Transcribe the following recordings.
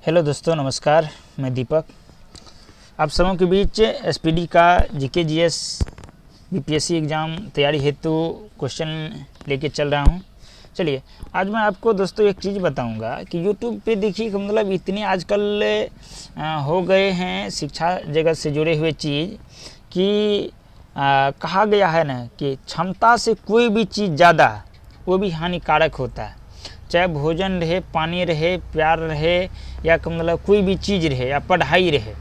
Hello दोस्तों, नमस्कार। मैं दीपक आप सबों के बीच एसपीडी का जीके जीएस बीपीएससी एग्ज़ाम तैयारी हेतु क्वेश्चन लेके चल रहा हूं। चलिए, आज मैं आपको दोस्तों एक चीज़ बताऊंगा कि यूट्यूब पे देखिए कि मतलब इतने आजकल हो गए हैं शिक्षा जगत से जुड़े हुए चीज़ कि कहा गया है ना कि क्षमता से कोई भी चीज़ ज़्यादा वो भी हानिकारक होता है। चाहे भोजन रहे, पानी रहे, प्यार रहे, या मतलब कोई भी चीज़ रहे, या पढ़ाई रहे।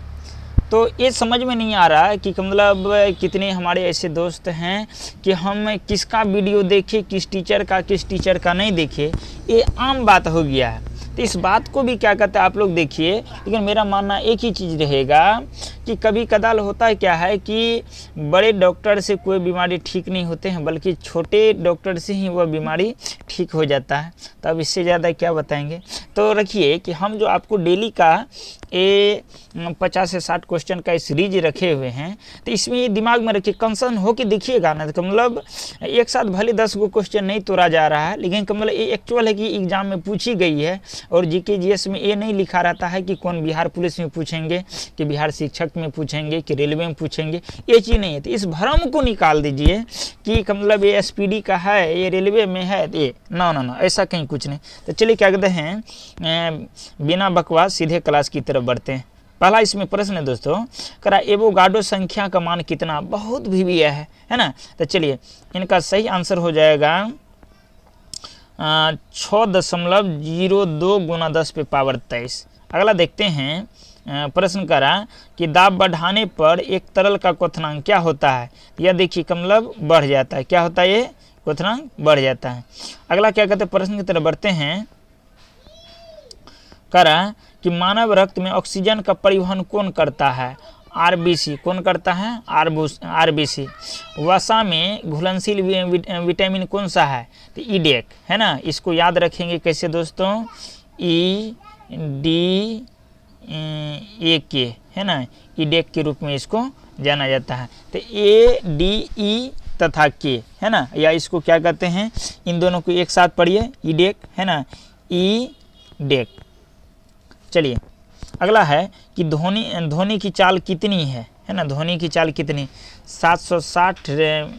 तो ये समझ में नहीं आ रहा है कि मतलब कितने हमारे ऐसे दोस्त हैं कि हम किसका वीडियो देखें, किस टीचर का नहीं देखें। ये आम बात हो गया है। तो इस बात को भी क्या कहते हैं आप लोग देखिए, लेकिन मेरा मानना एक ही चीज़ रहेगा कि कभी कदाल होता है क्या है कि बड़े डॉक्टर से कोई बीमारी ठीक नहीं होते हैं, बल्कि छोटे डॉक्टर से ही वह बीमारी ठीक हो जाता है। तो अब इससे ज़्यादा क्या बताएंगे। तो रखिए कि हम जो आपको डेली का ये 50 से 60 क्वेश्चन का सीरीज रखे हुए हैं, तो इसमें ये दिमाग में रखिए, कंसर्न हो कि देखिएगा ना। तो मतलब एक साथ भले 10 गो क्वेश्चन नहीं तोड़ा जा रहा है, लेकिन मतलब ये एक्चुअल है कि एग्जाम में पूछी गई है। और जीके जीएस में ये नहीं लिखा रहता है कि कौन बिहार पुलिस में पूछेंगे, कि बिहार शिक्षक में पूछेंगे, कि रेलवे में पूछेंगे। ये चीज़ नहीं है। तो इस भ्रम को निकाल दीजिए कि मतलब ये एसपीडी का है, ये रेलवे में है, ये ना ऐसा कहीं कुछ नहीं। तो चलिए क्या कहते हैं, बिना बकवास सीधे क्लास की तरफ बढ़ते हैं। पहला इसमें प्रश्न है दोस्तों, करा एवोगाड्रो संख्या का मान कितना। बहुत भी है ना। तो चलिए इनका सही आंसर हो जाएगा 6.02 गुना 10 पे पावर 23। अगला देखते हैं, प्रश्न करा कि दाब बढ़ाने पर एक तरल का क्वथनांक क्या होता है। यह देखिए मतलब बढ़ जाता है। क्या होता है? ये क्वथनांक बढ़ जाता है। अगला क्या कहते हैं, प्रश्न की तरफ बढ़ते हैं। करा कि मानव रक्त में ऑक्सीजन का परिवहन कौन करता है। आरबीसी। कौन करता है? आरबीसी। वसा में घुलनशील विटामिन कौन सा है? तो ईडेक है ना। इसको याद रखेंगे कैसे दोस्तों, EDAK है ना, ईडेक के रूप में इसको जाना जाता है। तो ADE तथा के है ना, या इसको क्या कहते हैं, इन दोनों को एक साथ पढ़िए, ईडेक है ना, ईडेक। चलिए अगला है कि ध्वनि की चाल कितनी है ना। ध्वनि की चाल कितनी? 760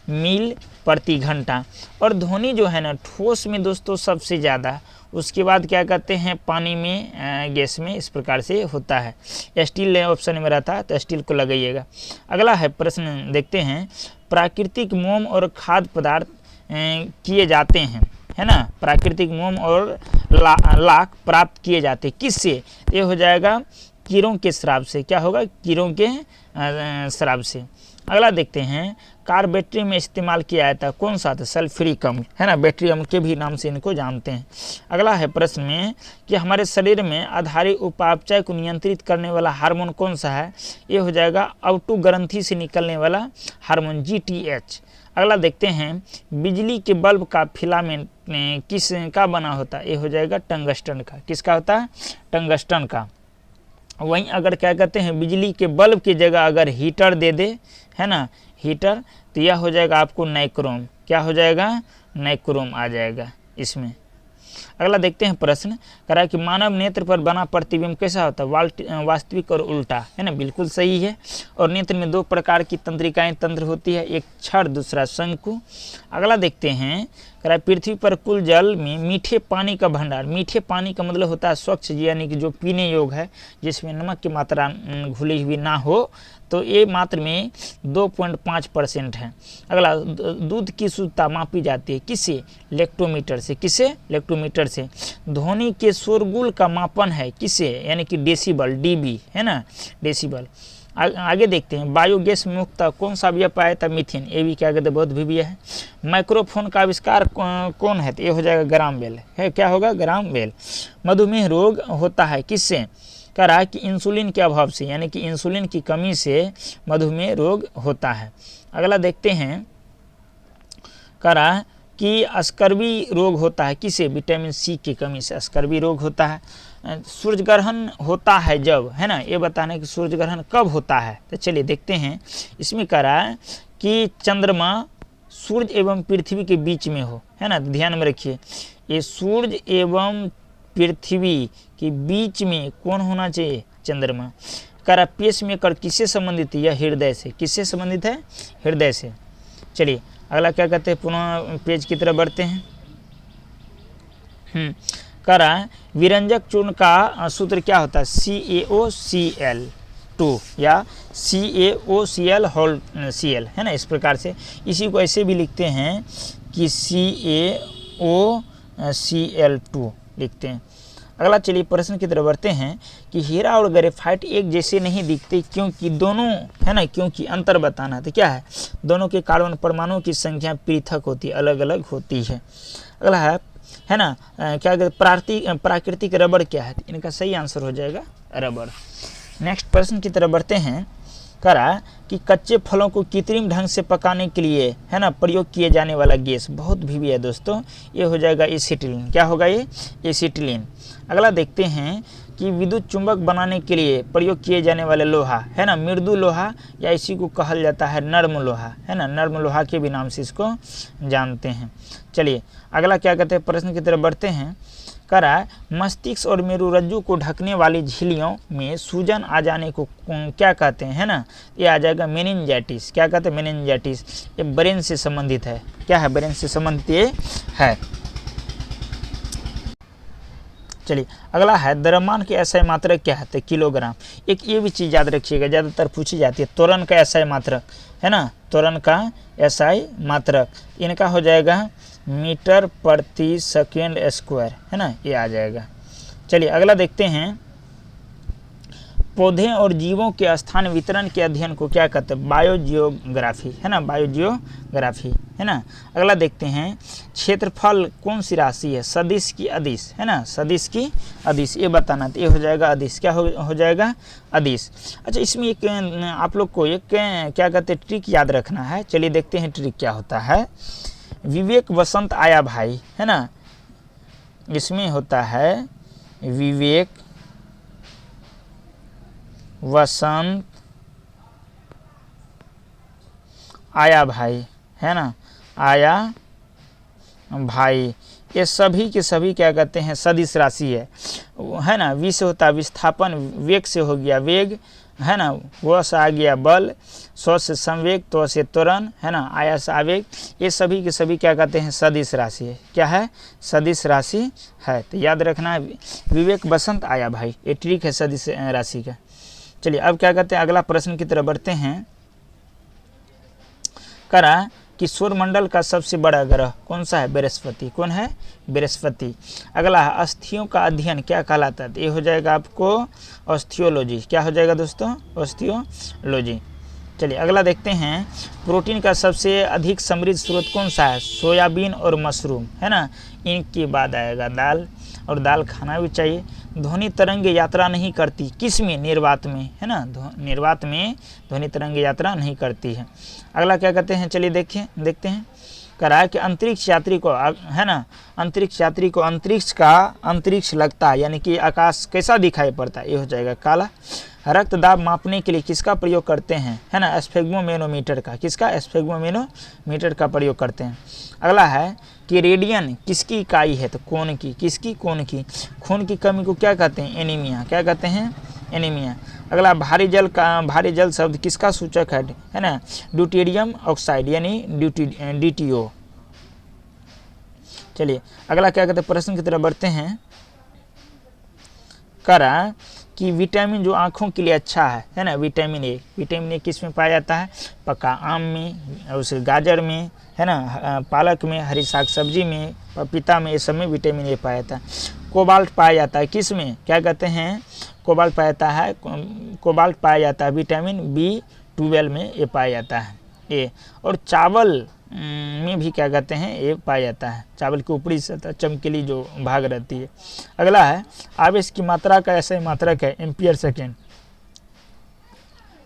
मील प्रति घंटा। और ध्वनि जो है ना ठोस में दोस्तों सबसे ज़्यादा, उसके बाद क्या कहते हैं पानी में, गैस में, इस प्रकार से होता है। स्टील ऑप्शन में रहता है तो स्टील को लगाइएगा। अगला है प्रश्न देखते हैं, प्राकृतिक मोम और खाद्य पदार्थ किए जाते हैं है ना। प्राकृतिक मोम और लाख प्राप्त किए जाते किससे? ये हो जाएगा कीड़ों के श्राप से। क्या होगा? कीड़ों के श्राप से। अगला देखते हैं, कार बैटरी में इस्तेमाल किया जाता है कौन सा था? सल्फ्यूरिक अम्ल है ना, बैटरी अम्ल के भी नाम से इनको जानते हैं। अगला है प्रश्न में कि हमारे शरीर में आधारित उपापचय को नियंत्रित करने वाला हार्मोन कौन सा है। ये हो जाएगा अवटु ग्रंथि से निकलने वाला हार्मोन GTH। अगला देखते हैं, बिजली के बल्ब का फिलामेंट किस का बना होता है। ये हो जाएगा टंगस्टन का। किसका होता है? टंगस्टन का। वहीं अगर क्या कहते हैं, बिजली के बल्ब की जगह अगर हीटर दे दे है ना, हीटर, तो यह हो जाएगा आपको नाइक्रोम। क्या हो जाएगा? नाइक्रोम आ जाएगा इसमें। अगला देखते हैं प्रश्न, करा कि मानव नेत्र पर बना प्रतिबिंब कैसा होता है। वास्तविक और उल्टा है ना, बिल्कुल सही है। और नेत्र में 2 प्रकार की तंत्रिकाएं तंत्र होती है, एक छड़, दूसरा शंकु। अगला देखते हैं, करा पृथ्वी पर कुल जल में मीठे पानी का भंडार। मीठे पानी का मतलब होता है स्वच्छ, यानी कि जो पीने योग्य है, जिसमें नमक की मात्रा घुली हुई ना हो, तो ये मात्र में 2.5% है। अगला, दूध की शुद्धता मापी जाती है किससे? लेक्टोमीटर से। किससे? लेक्टोमीटर से। ध्वनि के शोरगुल का मापन है किससे? यानी कि डेसिबल, DB है ना, डेसिबल। आगे देखते हैं, बायोगैस मुक्त कौन सा अवयव पाया था? मीथेन। ये भी क्या कहते हैं, बहुत भी है। माइक्रोफोन का आविष्कार कौन है? तो ये हो जाएगा ग्राम बेल है। क्या होगा? ग्राम बेल। मधुमेह रोग होता है किससे? कह रहा है कि इंसुलिन के अभाव से, यानी कि इंसुलिन की कमी से मधुमेह रोग होता है। अगला देखते हैं, कह रहा है कि स्कर्वी रोग होता है किसे? विटामिन C की कमी से स्कर्वी रोग होता है। सूर्य ग्रहण होता है जब, है ना, ये बताने कि सूर्य ग्रहण कब होता है। तो चलिए देखते हैं, इसमें कह रहा है कि चंद्रमा सूर्य एवं पृथ्वी के बीच में हो, है ना। ध्यान में रखिए, ये सूर्य एवं पृथ्वी के बीच में कौन होना चाहिए? चंद्रमा। कह रहा पेस मेकर किससे संबंधित है? यह हृदय से। किससे संबंधित है? हृदय से। चलिए अगला क्या कहते हैं, पुनः पेज की तरफ बढ़ते हैं। कह रहा है विरंजक चूर्ण का सूत्र क्या होता है? CaOCl2 या CaOCl होल Cl, है ना, इस प्रकार से। इसी को ऐसे भी लिखते हैं कि CaOCl2 लिखते हैं। अगला चलिए प्रश्न की तरफ बढ़ते हैं कि हीरा और ग्रेफाइट एक जैसे नहीं दिखते क्योंकि दोनों, है ना, क्योंकि अंतर बताना। तो क्या है? दोनों के कार्बन परमाणुओं की संख्या पृथक होती है, अलग अलग होती है। अगला है ना, क्या प्राकृतिक रबड़ क्या है? इनका सही आंसर हो जाएगा रबड़। नेक्स्ट प्रश्न की तरफ बढ़ते हैं। करा कि कच्चे फलों को कृत्रिम ढंग से पकाने के लिए, है ना, प्रयोग किए जाने वाला गैस बहुत भी है दोस्तों, ये हो जाएगा एसिटिलीन। क्या होगा ये? एसिटिलीन। अगला देखते हैं कि विद्युत चुंबक बनाने के लिए प्रयोग किए जाने वाले लोहा, है ना, मृदु लोहा या इसी को कहल जाता है नर्म लोहा, है ना, नर्म लोहा के भी नाम से इसको जानते हैं। चलिए अगला क्या कहते हैं, प्रश्न की तरफ बढ़ते हैं। करा मस्तिष्क और मेरुरज्जु को ढकने वाली झिल्लियों में सूजन आ जाने को क्या कहते हैं, है ना, ये आ जाएगा मेनिंजाइटिस। क्या कहते हैं? मेनिंजाइटिस। ये ब्रेन से संबंधित है। क्या है? ब्रेन से संबंधित ये है। चलिए अगला है द्रव्यमान की एसआई मात्रक क्या है? किलोग्राम। एक ये भी चीज़ याद रखिएगा, ज़्यादातर पूछी जाती है, त्वरण का एसआई मात्रक, है ना, त्वरण का एसआई मात्रक इनका हो जाएगा मीटर प्रति सेकेंड स्क्वायर, है ना, ये आ जाएगा। चलिए अगला देखते हैं, पौधे और जीवों के स्थान वितरण के अध्ययन को क्या कहते हैं? बायोजियोग्राफी, है ना, बायोजियोग्राफी, है ना। अगला देखते हैं, क्षेत्रफल कौन सी राशि है? सदिश की अदिश, है ना, सदिश की अदिश, ये बताना। तो ये हो जाएगा अदिश। क्या हो जाएगा? अदिश। अच्छा, इसमें एक आप लोग को एक क्या कहते हैं, ट्रिक याद रखना है। चलिए देखते हैं ट्रिक क्या होता है। विवेक वसंत आया भाई, है ना, इसमें होता है विवेक वसंत आया भाई, है ना, आया भाई, ये सभी के सभी क्या कहते हैं? सदिश राशि है ना। वि से होता है विस्थापन, वेग से हो गया वेग, है ना, वो से आ गया बल, स्व से संवेग, तो से त्वरण, है ना, आया से आवेग। ये सभी के सभी क्या कहते हैं? सदिश राशि है। क्या है? सदिश राशि है। तो याद रखना है विवेक वसंत आया भाई, ये ट्रिक है सदिश राशि का। चलिए अब क्या कहते हैं, अगला प्रश्न की तरफ बढ़ते हैं। करा कि सौरमंडल का सबसे बड़ा ग्रह कौन सा है? बृहस्पति। कौन है? बृहस्पति। अगला है अस्थियों का अध्ययन क्या कहलाता है? ये हो जाएगा आपको ऑस्थियोलॉजी। क्या हो जाएगा दोस्तों? ऑस्थियोलॉजी। चलिए अगला देखते हैं, प्रोटीन का सबसे अधिक समृद्ध स्रोत कौन सा है? सोयाबीन और मशरूम, है ना, इनके बाद आएगा दाल, और दाल खाना भी चाहिए। ध्वनि तरंग यात्रा नहीं करती किस में? निर्वात में, है ना, निर्वात में ध्वनि तरंग यात्रा नहीं करती है। अगला क्या कहते हैं, चलिए देखते हैं। करा कि अंतरिक्ष यात्री को, है ना, अंतरिक्ष यात्री को अंतरिक्ष का अंतरिक्ष लगता है, यानी कि आकाश कैसा दिखाई पड़ता है? ये हो जाएगा काला। रक्तदाब मापने के लिए किसका प्रयोग करते हैं? है ना, स्फेग्मोमेनोमीटर का। किसका? स्फेग्मोमेनोमीटर का प्रयोग करते हैं। अगला है कि रेडियन किसकी इकाई है? तो कोण की। किसकी? कोण की। खून की कमी को क्या कहते हैं? एनीमिया। क्या कहते हैं? एनीमिया। अगला भारी जल शब्द किसका सूचक है ना, ड्यूटेरियम ऑक्साइड यानी DTO। चलिए अगला क्या कहते हैं, प्रश्न की तरफ बढ़ते हैं। करा कि विटामिन जो आँखों के लिए अच्छा है ना, विटामिन ए किस में पाया जाता है? पका आम में, और उसे गाजर में, है ना, पालक में, हरी साग सब्जी में, पपीता में, ये सब में विटामिन ए पाया जाता है। कोबाल्ट पाया जाता है किस में? क्या कहते हैं? कोबाल्ट पाया जाता है विटामिन B12 में, ये पाया जाता है ये। और चावल में भी क्या कहते हैं? ये पाया जाता है। चावल की ऊपरी सतह चमकीली जो भाग रहती है। अगला है आवेश की मात्रा का ऐसा मात्रक है एम्पियर सेकेंड।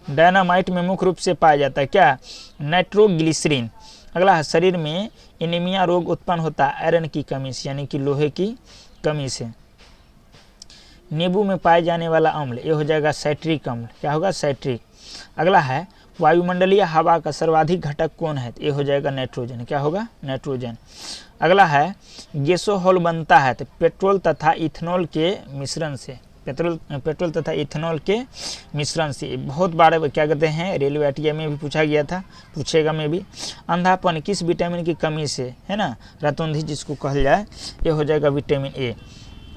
डायनामाइट में मुख्य रूप से पाया जाता है क्या? नाइट्रोग्लिसरीन। अगला है शरीर में एनीमिया रोग उत्पन्न होता है आयरन की कमी से, यानी कि लोहे की कमी से। नींबू में पाए जाने वाला अम्ल, ये हो जाएगा साइट्रिक अम्ल। क्या होगा? साइट्रिक। अगला है वायुमंडलीय हवा का सर्वाधिक घटक कौन है? ये हो जाएगा नाइट्रोजन। क्या होगा? नाइट्रोजन। अगला है गैसोहॉल बनता है तो पेट्रोल तथा इथेनॉल के मिश्रण से, पेट्रोल तथा इथेनॉल के मिश्रण से। बहुत बार क्या कहते हैं रेलवे आरटीआई में भी पूछा गया था, पूछेगा में भी। अंधापन किस विटामिन की कमी से, है ना, रतौंधी जिसको कहल जाए, ये हो जाएगा विटामिन ए।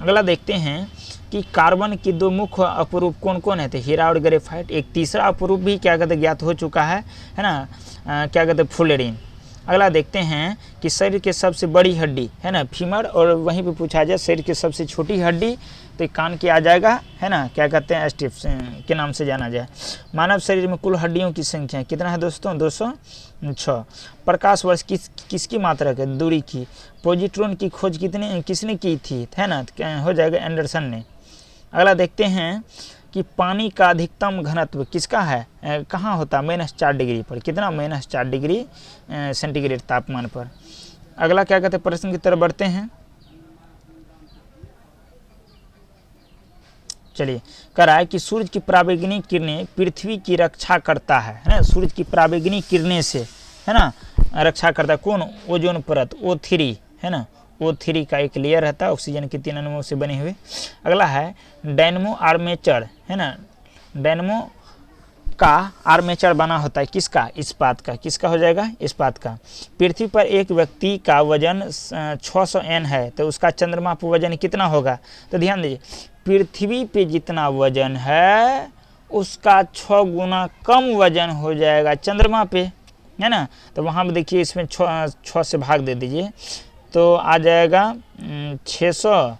अगला देखते हैं कि कार्बन की दो मुख्य अपरूप कौन कौन है, तो हीरा और ग्रेफाइट। एक तीसरा अपरूप भी क्या कहते हैं ज्ञात हो चुका है ना, क्या कहते हैं फुलेरिन। अगला देखते हैं कि शरीर के सबसे बड़ी हड्डी, है ना, फीमर, और वहीं पे पूछा जाए शरीर की सबसे छोटी हड्डी तो कान की आ जाएगा, है ना, क्या कहते हैं स्टिप्स के नाम से जाना जाए। मानव शरीर में कुल हड्डियों की संख्या कितना है दोस्तों, 206। प्रकाश वर्ष किसकी मात्रक है, दूरी की। पॉजिट्रॉन की खोज किसने की थी, है ना, हो जाएगा एंडरसन ने। अगला देखते हैं कि पानी का अधिकतम घनत्व किसका है, कहाँ होता है, -4 डिग्री पर। कितना, -4 डिग्री सेंटीग्रेड तापमान पर। अगला क्या कहते हैं प्रश्न की तरफ बढ़ते हैं। चलिए, कह रहा है कि सूर्य की पराबैंगनी किरणें पृथ्वी की रक्षा करता है ना, सूर्य की पराबैंगनी किरणें से, है ना, रक्षा करता है कौन, ओजोन परत O3, है ना, O3 का एक लेयर रहता है ऑक्सीजन के 3 अणुओं से बने हुए। अगला है डायनमो आर्मेचर, है ना, डायनमो का आर्मेचर बना होता है किसका, इस्पात का। किसका हो जाएगा, इस्पात का। पृथ्वी पर एक व्यक्ति का वजन 600 N है तो उसका चंद्रमा पर वजन कितना होगा, तो ध्यान दीजिए पृथ्वी पे जितना वजन है उसका 6 गुना कम वजन हो जाएगा चंद्रमा पे, है ना। तो वहाँ पे देखिए इसमें 6 से भाग दे दीजिए तो आ जाएगा 600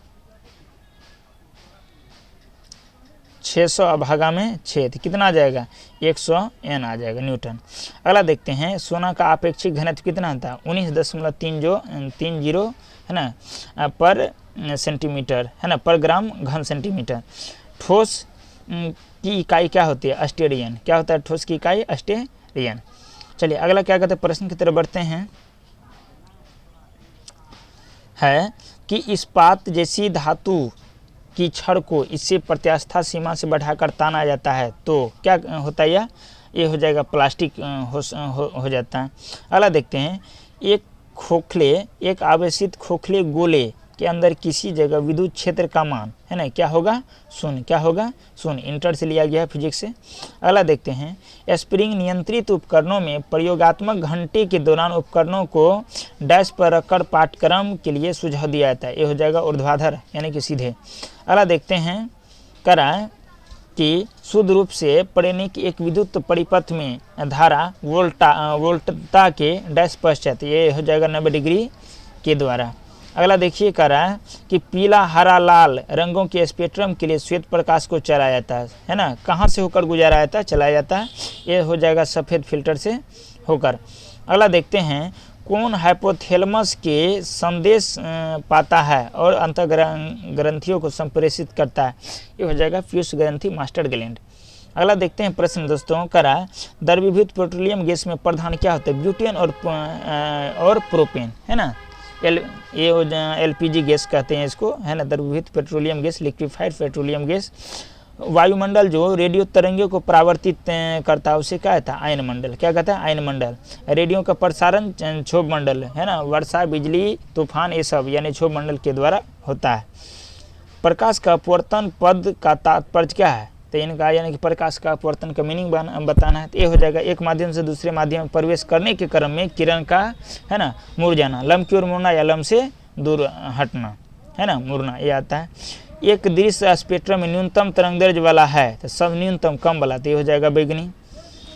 भागा में 6 तो कितना आ जाएगा, 100 N आ जाएगा न्यूटन। अगला देखते हैं सोना का अपेक्षित घनत्व कितना था, 19.30, है ना, पर सेंटीमीटर, है ना, पर ग्राम घन सेंटीमीटर। ठोस की इकाई क्या होती है, अस्टेरियन। क्या होता है ठोस की इकाई, अस्टेरियन। चलिए अगला क्या कहते हैं प्रश्न की तरफ बढ़ते हैं, है कि इस्पात जैसी धातु की छड़ को इससे प्रत्यास्था सीमा से बढ़ाकर ताना जाता है तो क्या होता है, ये हो जाएगा प्लास्टिक हो जाता है। अगला देखते हैं एक आवेशित खोखले गोले के अंदर किसी जगह विद्युत क्षेत्र का मान, है ना, क्या होगा, शून्य। क्या होगा, शून्य। इंटर से लिया गया है फिजिक्स से। अगला देखते हैं स्प्रिंग नियंत्रित उपकरणों में प्रयोगात्मक घंटे के दौरान उपकरणों को डैश पर रखकर पाठ्यक्रम के लिए सुझाव दिया जाता है, ये हो जाएगा ऊर्ध्वाधर यानी कि सीधे। अगला देखते हैं करा कि शुद्ध रूप से प्रेरणिक एक विद्युत परिपथ में धारा वोल्टता के डैश पश्चात, ये हो जाएगा 90 डिग्री के द्वारा। अगला देखिए कह रहा है कि पीला हरा लाल रंगों के स्पेक्ट्रम के लिए श्वेत प्रकाश को चलाया जाता है ना, कहाँ से होकर गुजारा जाता है, चलाया जाता है, ये हो जाएगा सफ़ेद फिल्टर से होकर। अगला देखते हैं कौन हाइपोथैलेमस के संदेश पाता है और अंतःग्रंथियों को संप्रेषित करता है, ये हो जाएगा पीयूष ग्रंथि मास्टर ग्लैंड। अगला देखते हैं प्रश्न दोस्तों करा द्रवीभूत पेट्रोलियम गैस में प्रधान क्या होता है, ब्यूटेन और प्रोपेन, है ना, ये LPG गैस कहते हैं इसको, है ना, द्रवीभूत petroleum gas, liquefied petroleum gas. वायुमंडल जो रेडियो तरंगों को परावर्तित करता है उसे क्या कहता है, आयन मंडल। क्या कहता है, आयन मंडल। रेडियो का प्रसारण क्षोभ मंडल, है ना, वर्षा बिजली तूफान ये सब यानी क्षोभ मंडल के द्वारा होता है। प्रकाश का अपवर्तन पद का तात्पर्य क्या है, तो इनका यानी कि प्रकाश का अपवर्तन का मीनिंग बताना है, तो ये हो जाएगा एक माध्यम से दूसरे माध्यम में प्रवेश करने के क्रम में किरण का, है ना, मुड़ जाना, लंब की ओर मुड़ना या लंब से दूर हटना, है ना, मुड़ना, ये आता है। एक दृश्य स्पेक्ट्रम में न्यूनतम तरंगदैर्घ्य वाला है तो सब न्यूनतम कम वाला, तो ये हो जाएगा बैगनी।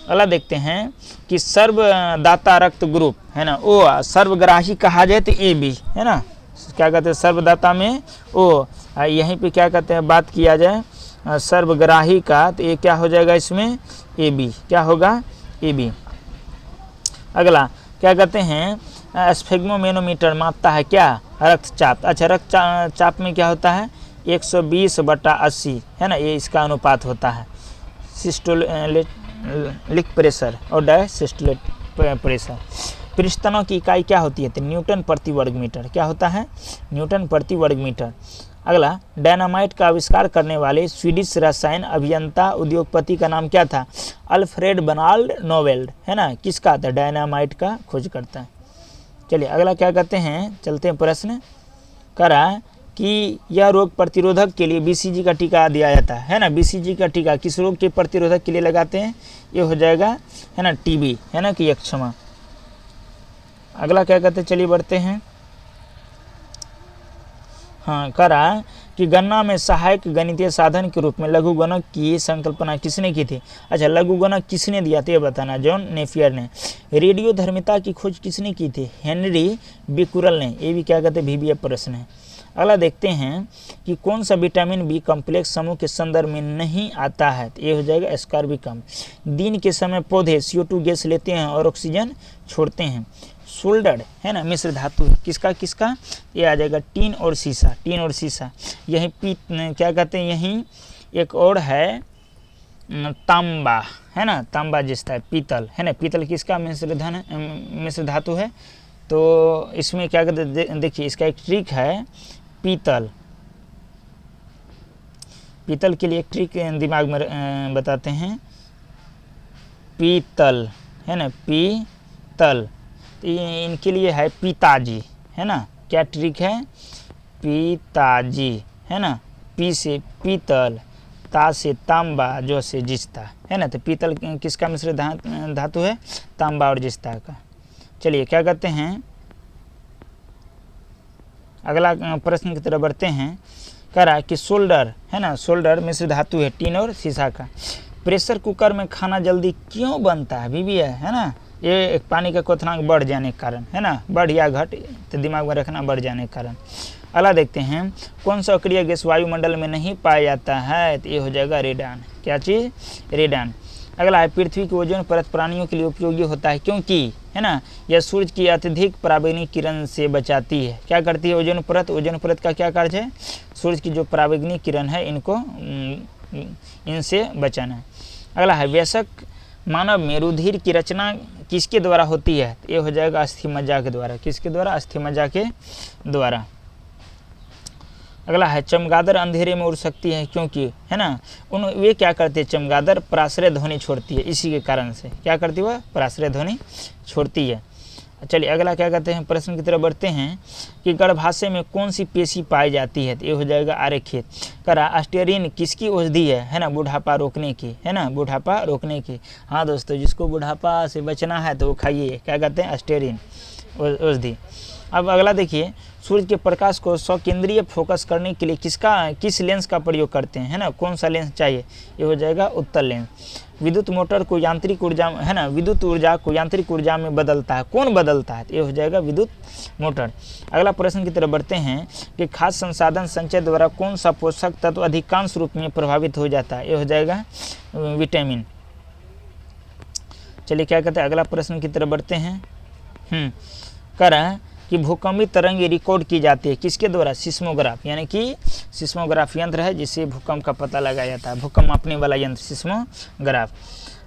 अगला देखते हैं कि सर्वदाता रक्त ग्रुप, है ना, ओ सर्वग्राही कहा जाए तो AB, है ना, क्या कहते हैं सर्वदाता में ओ, यहीं पे क्या कहते हैं बात किया जाए सर्वग्राही का तो ये क्या हो जाएगा इसमें AB, क्या होगा AB। अगला क्या कहते हैं स्फेग्मोमेनोमीटर मापता है क्या, रक्तचाप। अच्छा रक्तचाप में क्या होता है 120/80, है ना, ये इसका अनुपात होता है। सिस्टोलिक प्रेशर और डायसिस्टोलिक प्रेशर। पृष्ठतनों की इकाई क्या होती है, तो न्यूटन प्रति वर्ग मीटर। क्या होता है, न्यूटन प्रति वर्ग मीटर। अगला डायनामाइट का आविष्कार करने वाले स्वीडिश रसायन अभियंता उद्योगपति का नाम क्या था, अल्फ्रेड बर्नाल्ड नोबेल, है ना, किसका था, डायनामाइट का खोज करता है। चलिए अगला क्या कहते हैं, चलते हैं प्रश्न। करा कि यह रोग प्रतिरोधक के लिए BCG का टीका दिया जाता है ना। BCG का टीका किस रोग के प्रतिरोधक के लिए लगाते हैं, ये हो जाएगा है ना TB, है ना कि यक्षमा। अगला क्या कहते हैं, चलिए बढ़ते हैं। हाँ, करा कि गणना में सहायक गणितीय साधन के रूप में लघुगणक की संकल्पना किसने की थी। अच्छा, लघुगणक किसने दिया था ये बताना, जॉन नेपियर ने। रेडियोधर्मिता की खोज किसने की थी, हेनरी बिकुरल ने। ये भी क्या कहते हैं VBA प्रश्न है। अगला देखते हैं कि कौन सा विटामिन B कॉम्प्लेक्स समूह के संदर्भ में नहीं आता है, तो ये हो जाएगा एस्कॉर्बिक अम्ल। दिन के समय पौधे CO2 गैस लेते हैं और ऑक्सीजन छोड़ते हैं। सोल्डर्ड है ना मिश्र धातु किसका किसका, ये आ जाएगा टीन और सीसा, टीन और सीसा। यही क्या कहते हैं, यही एक और है तांबा, है ना, तांबा जिसका है पीतल, है ना, पीतल किसका मिश्र धातु है। तो इसमें क्या कहते हैं, देखिए इसका एक ट्रिक है, पीतल के लिए एक ट्रिक दिमाग में बताते हैं। पीतल है ना, पीतल, तो इनके लिए है पिताजी, है ना। क्या ट्रिक है, पिताजी, है ना। पी से पीतल, ता से तांबा, जो से जिस्ता, है ना। तो पीतल किसका मिश्र धातु है, तांबा और जिस्ता का। चलिए क्या कहते हैं, अगला प्रश्न की तरफ बढ़ते हैं। कह रहा है कि सोल्डर है ना, सोल्डर मिश्र धातु है टीन और सीसा का। प्रेशर कुकर में खाना जल्दी क्यों बनता है, भी है ना। ये एक पानी का क्वथनांक बढ़ जाने के कारण, है ना, बढ़ या घट, तो दिमाग में रखना, बढ़ जाने के कारण। अगला देखते हैं, कौन सा अक्रिय गैस वायुमंडल में नहीं पाया जाता है, तो ये हो जाएगा रेडान। क्या चीज़, रेडान। अगला है, पृथ्वी की ओजोन परत प्राणियों के लिए उपयोगी होता है क्योंकि, है ना, यह सूर्य की अत्यधिक पराबैंगनी किरण से बचाती है। क्या करती है ओजोन परत, ओजोन परत का क्या कार्य है, सूर्य की जो पराबैंगनी किरण है इनसे बचाना। अगला है, वयस्क मानव में रुधिर की रचना किसके द्वारा होती है, ये हो जाएगा अस्थि मज्जा के द्वारा। किसके द्वारा, अस्थि मज्जा के द्वारा। अगला है, चमगादड़ अंधेरे में उड़ सकती है क्योंकि, है ना, वे क्या करते हैं, चमगादड़ पराश्रय ध्वनि छोड़ती है, इसी के कारण से क्या करती है, वह पराश्रय ध्वनि छोड़ती है। चलिए अगला क्या कहते हैं, प्रश्न की तरफ बढ़ते हैं कि गर्भाशय में कौन सी पेशी पाई जाती है, तो ये हो जाएगा आरेखित। करा अस्टेरिन किसकी औषधि है ना, बुढ़ापा रोकने की, है ना, बुढ़ापा रोकने की। हाँ दोस्तों, जिसको बुढ़ापा से बचना है तो वो खाइए, क्या कहते हैं, अस्टेरिन औषधि। अब अगला देखिए, सूर्य के प्रकाश को सकेंद्रीय फोकस करने के लिए किस लेंस का प्रयोग करते हैं, है ना, कौन सा लेंस चाहिए, ये हो जाएगा उत्तल लेंस। विद्युत मोटर को यांत्रिक ऊर्जा, है ना, विद्युत ऊर्जा को यांत्रिक ऊर्जा में बदलता है, कौन बदलता है, ये हो जाएगा विद्युत मोटर। अगला प्रश्न की तरफ बढ़ते हैं कि खाद्य संसाधन संचय द्वारा कौन सा पोषक तत्व अधिकांश रूप में प्रभावित हो जाता है, ये हो जाएगा विटामिन। चलिए क्या कहते हैं, अगला प्रश्न की तरफ बढ़ते हैं। कह रहा है कि भूकंपी तरंगें रिकॉर्ड की जाती है किसके द्वारा, सिस्मोग्राफ, यानी कि सिस्मोग्राफ यंत्र है जिससे भूकंप का पता लगाया जाता है, भूकंप मापने वाला यंत्र सिस्मोग्राफ।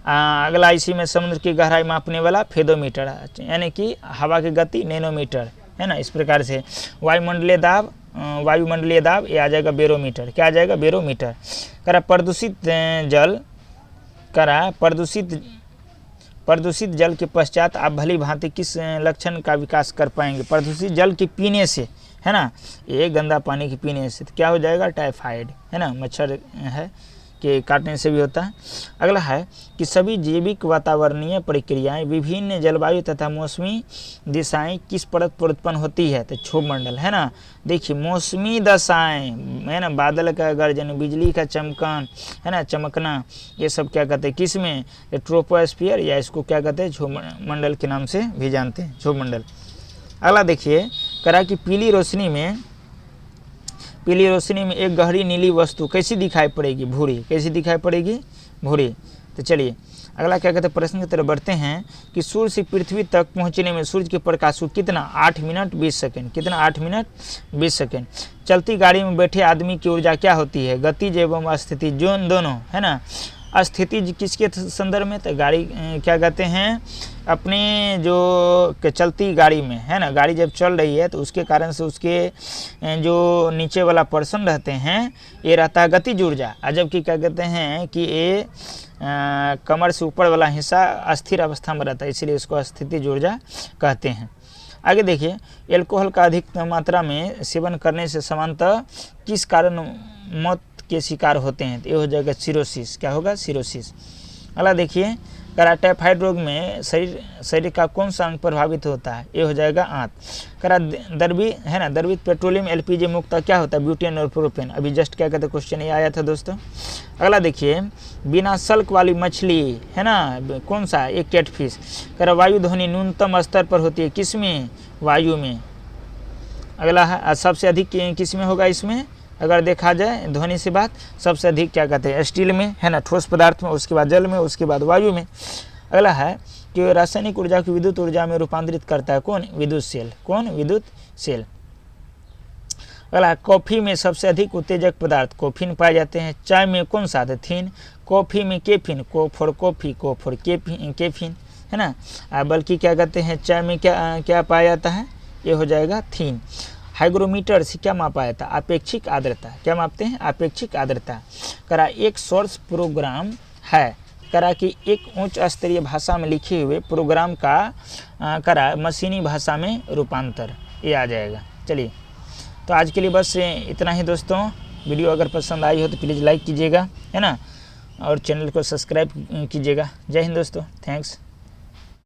अगला इसी में समुद्र की गहराई मापने वाला फेदोमीटर, यानी कि हवा की गति नैनोमीटर, है ना। इस प्रकार से वायुमंडलीय दाब ये आ जाएगा बैरोमीटर। क्या आ जाएगा, बैरोमीटर। करा प्रदूषित जल के पश्चात आप भली भांति किस लक्षण का विकास कर पाएंगे, प्रदूषित जल के पीने से, है ना, ये गंदा पानी के पीने से, तो क्या हो जाएगा, टाइफाइड, है ना, मच्छर है के काटने से भी होता है। अगला है कि सभी जैविक वातावरणीय प्रक्रियाएं विभिन्न जलवायु तथा मौसमी दिशाएं किस परत पर उत्पन्न होती है, तो क्षोभमंडल, है ना। देखिए मौसमी दशाएं, है ना, बादल का गर्जन, बिजली का चमकन, है ना, चमकना, ये सब क्या कहते हैं, किस में, ट्रोपोस्फियर, या इसको क्या कहते हैं, क्षोभमंडल के नाम से भी जानते हैं, क्षोभमंडल। अगला देखिए, करा कि पीली रोशनी में एक गहरी नीली वस्तु कैसी दिखाई पड़ेगी, भूरी, कैसी दिखाई पड़ेगी, भूरी। तो चलिए अगला क्या कहते हैं, प्रश्न की तरफ बढ़ते हैं कि सूर्य से पृथ्वी तक पहुंचने में सूर्य के प्रकाश को कितना, 8 मिनट 20 सेकेंड, कितना, 8 मिनट 20 सेकेंड। चलती गाड़ी में बैठे आदमी की ऊर्जा क्या होती है, गतिज एवं अस्थिति दोनों, है ना। अस्थिति किसके संदर्भ में, तो गाड़ी क्या कहते हैं, अपने जो चलती गाड़ी में, है ना, गाड़ी जब चल रही है तो उसके कारण से उसके जो नीचे वाला पर्सन रहते हैं ये रहता है गतिज ऊर्जा, जबकि क्या कहते हैं कि ये कमर से ऊपर वाला हिस्सा अस्थिर अवस्था में रहता है, इसीलिए इसको अस्थितिज ऊर्जा कहते हैं। आगे देखिए, एल्कोहल का अधिक मात्रा में सेवन करने से सामान्यतः किस कारण मौत के शिकार होते हैं? तो ये हो जाएगा सिरोसिस। क्या होगा? सिरोसिस। अगला देखिए, करा टाइफाइड रोग में शरीर का कौन सा अंग प्रभावित होता है? ये हो जाएगा आंत। करा द्रवित है ना, द्रवित पेट्रोलियम एलपीजी मुक्त क्या होता है? ब्यूटेन और प्रोपेन। अभी जस्ट क्या कहते हैं क्वेश्चन ये आया था दोस्तों। अगला देखिए, बिना सल्क वाली मछली है ना, कौन सा? एक कैटफिश। करा वायु ध्वनि न्यूनतम स्तर पर होती है किसमें? वायु में। अगला है, सबसे अधिक किस में होगा? इसमें अगर देखा जाए ध्वनि से बात, सबसे अधिक क्या कहते हैं? स्टील में है ना, ठोस पदार्थ में, उसके बाद जल में, उसके बाद वायु में। अगला है कि रासायनिक ऊर्जा को विद्युत ऊर्जा में रूपांतरित करता है कौन? विद्युत सेल। कौन? विद्युत सेल। अगला, कॉफी में सबसे अधिक उत्तेजक पदार्थ कोफीन पाए जाते हैं। चाय में कौन सा? थीन। कॉफी में केफिन, को फॉर कॉफी, को फॉर केफिन है ना। बल्कि क्या कहते हैं, चाय में क्या पाया जाता है? ये हो जाएगा थीन। हाइग्रोमीटर से क्या मापा जाता है? अपेक्षिक आर्द्रता। क्या मापते हैं? अपेक्षिक आर्द्रता। करा एक सोर्स प्रोग्राम है, करा कि एक उच्च स्तरीय भाषा में लिखे हुए प्रोग्राम का करा मशीनी भाषा में रूपांतर, ये आ जाएगा। चलिए, तो आज के लिए बस इतना ही दोस्तों। वीडियो अगर पसंद आई हो तो प्लीज़ लाइक कीजिएगा, है ना, और चैनल को सब्सक्राइब कीजिएगा। जय हिंद दोस्तों, थैंक्स।